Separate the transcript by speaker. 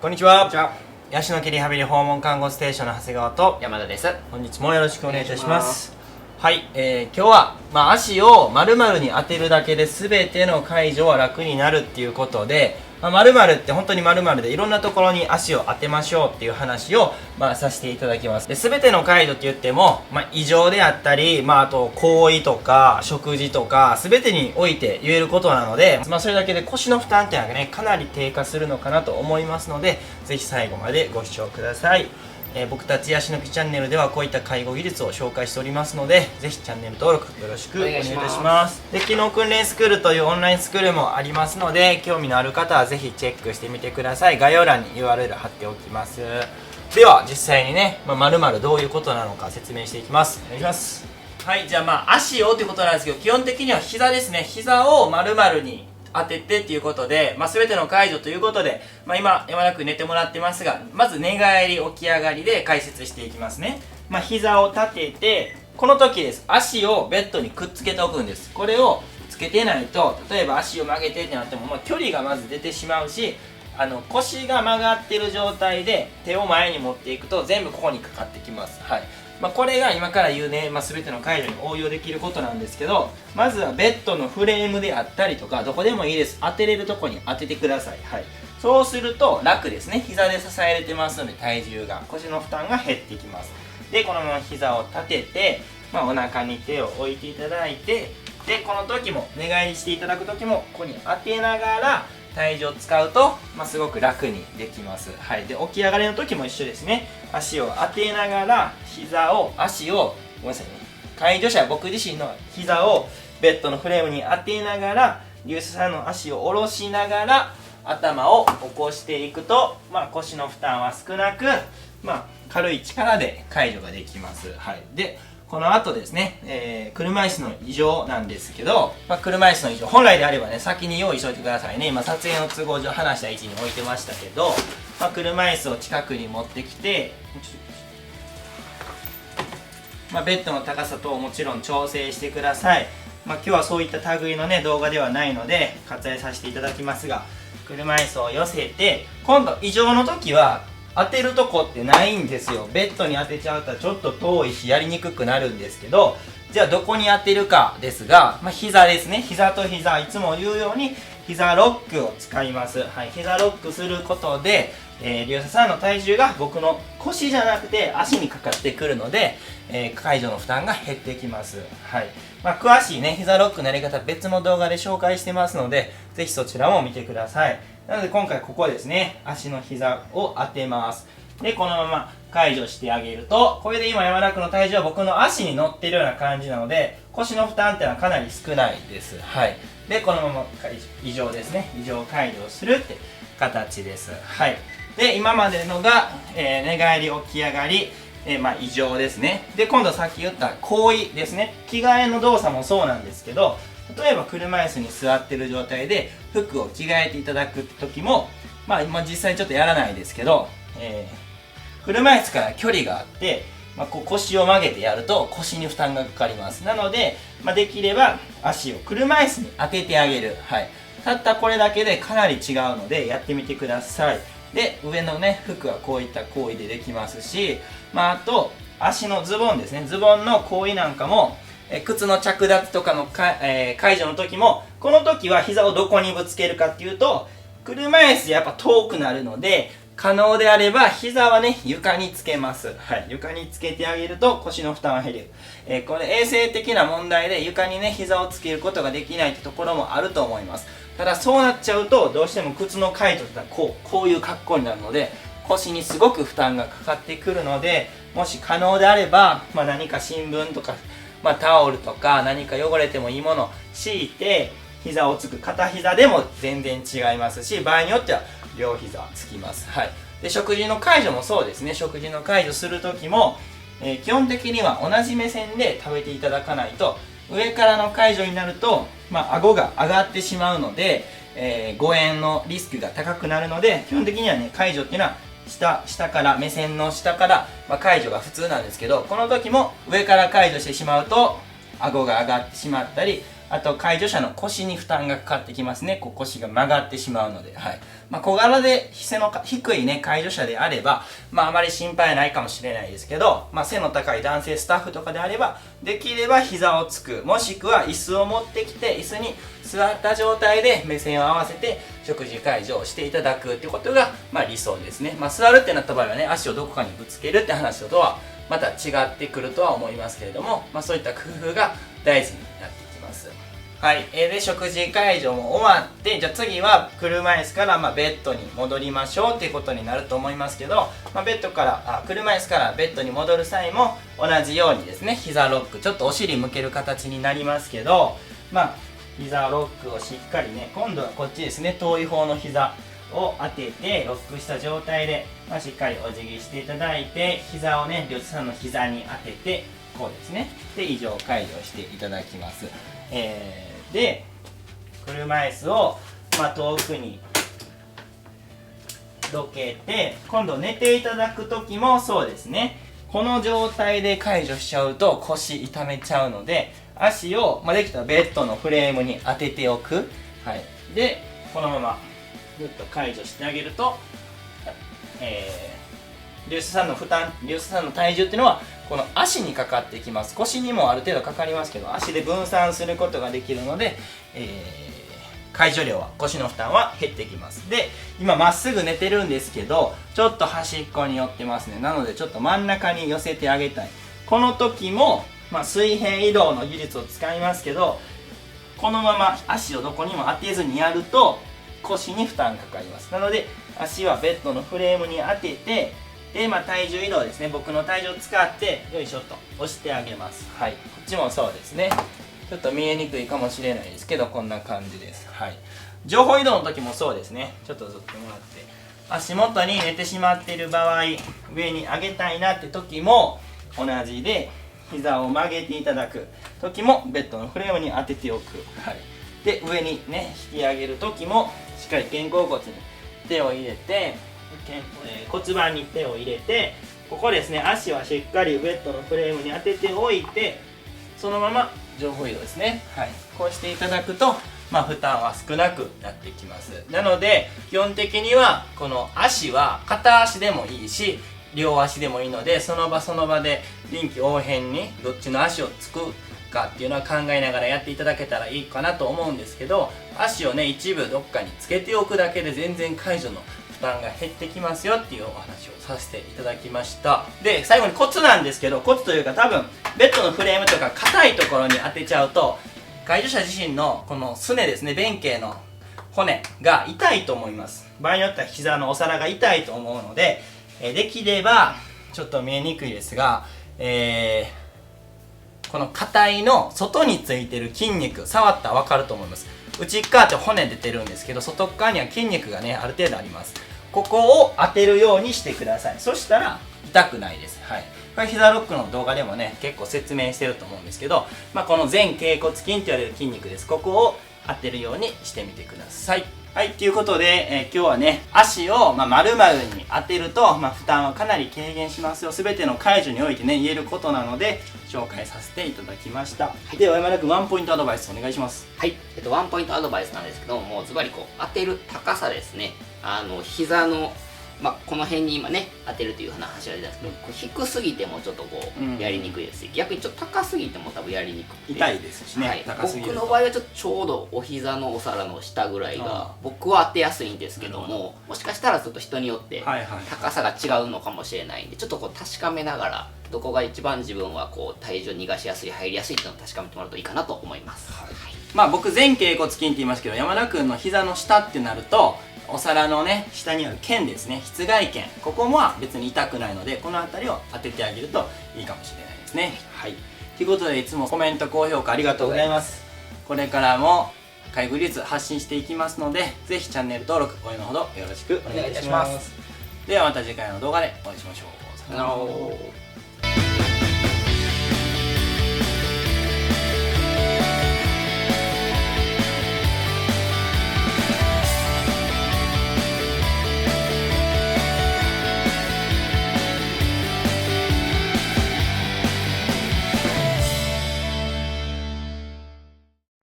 Speaker 1: こんにちは。
Speaker 2: じゃあ
Speaker 1: ヤシの木リハビリ訪問看護ステーションの長谷川と
Speaker 2: 山田です。
Speaker 1: 本日もよろしくお願いいたします。はい、今日は、足を丸々に当てるだけで全ての介助は楽になるっていうことで、丸々って本当に丸々でいろんなところに足を当てましょうっていう話を、させていただきます。で、全ての介助って言っても、異常であったり、あと行為とか食事とか全てにおいて言えることなので、それだけで腰の負担っていうのがねかなり低下するのかなと思いますので、ぜひ最後までご視聴ください。僕たちヤシの木チャンネルではこういった介護技術を紹介しておりますので、ぜひチャンネル登録よろしくお願いいたします。で、機能訓練スクールというオンラインスクールもありますので、興味のある方はぜひチェックしてみてください。概要欄に URL 貼っておきます。では実際にね、丸々どういうことなのか説明していきます。お願いします。はい、じゃあ足をということなんですけど、基本的には膝ですね。膝を丸々に当ててっていうことで、全ての介助ということで、今山田君寝てもらってますが、まず寝返り起き上がりで解説していきますね。膝を立てて、この時です。足をベッドにくっつけておくんです。これをつけてないと、例えば足を曲げてってなっても、距離がまず出てしまうし、腰が曲がってる状態で手を前に持っていくと全部ここにかかってきます。はい。これが今から言うね、全ての介助に応用できることなんですけど、まずはベッドのフレームであったりとか、どこでもいいです。当てれるとこに当ててください。はい。そうすると楽ですね。膝で支えれてますので、体重が、腰の負担が減ってきます。で、このまま膝を立てて、お腹に手を置いていただいて、で、この時も、寝返りしていただく時も、ここに当てながら、体重を使うと、すごく楽にできます。はい。で、起き上がりの時も一緒ですね。足を当てながら、足を、ごめんなさいね。介助者、僕自身の膝をベッドのフレームに当てながら、利用者さんの足を下ろしながら、頭を起こしていくと、腰の負担は少なく、軽い力で介助ができます。はい。で、この後ですね、車椅子の異常なんですけど、車椅子の異常、本来であればね、先に用意しておいてくださいね。今、撮影の都合上話した位置に置いてましたけど、車椅子を近くに持ってきて、ベッドの高さ等をもちろん調整してください。今日はそういった類のね、動画ではないので、割愛させていただきますが、車椅子を寄せて、今度、異常の時は、当てるとこってないんですよ。ベッドに当てちゃうとちょっと遠いしやりにくくなるんですけど、じゃあどこに当てるかですが、膝ですね。膝と膝、いつも言うように膝ロックを使います。はい、膝ロックすることで、利用者さんの体重が僕の腰じゃなくて足にかかってくるので、介助の負担が減ってきます。はい。詳しいね、膝ロックのやり方別の動画で紹介してますので、ぜひそちらも見てください。なので今回ここですね、足の膝を当てます。で、このまま解除してあげると、これで今山田君の体重は僕の足に乗ってるような感じなので、腰の負担っていうのはかなり少ないです。はい。で、このまま異常ですね。異常解除をするって形です。はい。で、今までのが、寝返り起き上がり、異常ですね。で、今度さっき言った行為ですね。着替えの動作もそうなんですけど、例えば車椅子に座ってる状態で服を着替えていただく時も、今実際ちょっとやらないですけど、車椅子から距離があって、腰を曲げてやると腰に負担がかかります。なので、できれば足を車椅子に当ててあげる。はい。たったこれだけでかなり違うのでやってみてください。で、上のね、服はこういった行為でできますし、あと、足のズボンですね。ズボンの行為なんかも、靴の着脱とかの介助の時も、この時は膝をどこにぶつけるかっていうと、車椅子やっぱ遠くなるので、可能であれば膝はね、床につけます。はい。床につけてあげると腰の負担は減る。これ衛生的な問題で床にね、膝をつけることができないってところもあると思います。ただそうなっちゃうと、どうしても靴の介助ってこういう格好になるので、腰にすごく負担がかかってくるので、もし可能であれば、何か新聞とか、タオルとか何か汚れてもいいものを敷いて膝をつく。片膝でも全然違いますし、場合によっては両膝つきます。はい。で、食事の介助もそうですね。食事の介助する時も、基本的には同じ目線で食べていただかないと、上からの介助になると、顎が上がってしまうので、誤嚥のリスクが高くなるので、基本的にはね、介助っていうのは下から、目線の下から、解除が普通なんですけど、この時も上から解除してしまうと顎が上がってしまったり、あと介助者の腰に負担がかかってきますね。こう腰が曲がってしまうので、はい。小柄で背の低いね、介助者であれば、あまり心配ないかもしれないですけど、背の高い男性スタッフとかであれば、できれば膝をつく、もしくは椅子を持ってきて、椅子に座った状態で目線を合わせて食事介助をしていただくってことが、理想ですね。座るってなった場合はね、足をどこかにぶつけるって話とは、また違ってくるとは思いますけれども、そういった工夫が大事になってきます。はい、で食事介助も終わって、じゃあ次は車椅子からベッドに戻りましょうっていうことになると思いますけど、ベッドから車椅子からベッドに戻る際も同じようにですね、膝ロック、ちょっとお尻向ける形になりますけど、膝ロックをしっかりね、今度はこっちですね、遠い方の膝を当ててロックした状態で、しっかりお辞儀していただいて、膝をね、両手さんの膝に当てて、こうですね、で異常介助をしていただきます。で車椅子を、遠くにどけて、今度寝ていただく時もそうですね、この状態で介助しちゃうと腰痛めちゃうので、足を、できたらベッドのフレームに当てておく、はい、でこのままぐっと介助してあげると、リュウスさんの負担、リュウスさんの体重っていうのはこの足にかかってきます。腰にもある程度かかりますけど、足で分散することができるので、介助量は、腰の負担は減ってきます。で今まっすぐ寝てるんですけど、ちょっと端っこに寄ってますね。なのでちょっと真ん中に寄せてあげたい。この時も、水平移動の技術を使いますけど、このまま足をどこにも当てずにやると腰に負担かかります。なので足はベッドのフレームに当てて、で体重移動ですね、僕の体重を使ってよいしょと押してあげます。はい、こっちもそうですね。ちょっと見えにくいかもしれないですけど、こんな感じです。はい、情報移動の時もそうですね。ちょっとずってもらって、足元に寝てしまっている場合、上に上げたいなって時も同じで、膝を曲げていただく時もベッドのフレームに当てておく。はい、で上にね引き上げる時もしっかり肩甲骨に手を入れて、骨盤に手を入れて、ここですね、足はしっかりベッドのフレームに当てておいて、そのまま上方移動ですね、はい、こうしていただくと、負担は少なくなってきます。なので基本的にはこの足は片足でもいいし両足でもいいので、その場その場で臨機応変にどっちの足をつくかっていうのは考えながらやっていただけたらいいかなと思うんですけど、足をね一部どっかにつけておくだけで全然介助の負担が減ってきますよっていうお話をさせていただきました。で最後にコツなんですけど、コツというか多分ベッドのフレームとか硬いところに当てちゃうと、介助者自身のこのすねですね、弁慶の骨が痛いと思います。場合によっては膝のお皿が痛いと思うので、できればちょっと見えにくいですが、この硬いの外についてる筋肉触ったら分かると思います。内側って骨出てるんですけど、外側には筋肉がねある程度あります。ここを当てるようにしてください。そしたら痛くないです。はい、これ膝ロックの動画でもね結構説明してると思うんですけど、この前脛骨筋と言われる筋肉です。ここを当てるようにしてみてください。はい、ということで、今日はね足を丸々に当てると、負担はかなり軽減しますよ。全ての介助においてね言えることなので紹介させていただきました。はい、では山田君ワンポイントアドバイスお願いします。
Speaker 2: はい、ワンポイントアドバイスなんですけども、ズバリ当てる高さですね。膝のこの辺に今ね当てるという話が出たんですけど、低すぎてもちょっとやりにくいですし、逆にちょっと高すぎても多分やりにくくて
Speaker 1: 痛いですしね、はい、
Speaker 2: 僕の場合はちょうどお膝のお皿の下ぐらいが僕は当てやすいんですけども、もしかしたらちょっと人によって高さが違うのかもしれないんで、ちょっと確かめながらどこが一番自分は体重逃がしやすい、入りやすいっていうのを確かめてもらうといいかなと思います。はい、
Speaker 1: 僕前脛骨筋って言いますけど、山田君の膝の下ってなるとお皿のね下にある腱ですね、膝蓋腱、ここも別に痛くないので、この辺りを当ててあげるといいかもしれないですね。はい、ということでいつもコメント高評価ありがとうございます。これからも介護技術発信していきますので、ぜひチャンネル登録応援のほどよろしくお願いいたします。ではまた次回の動画でお会いしましょう。さよなら。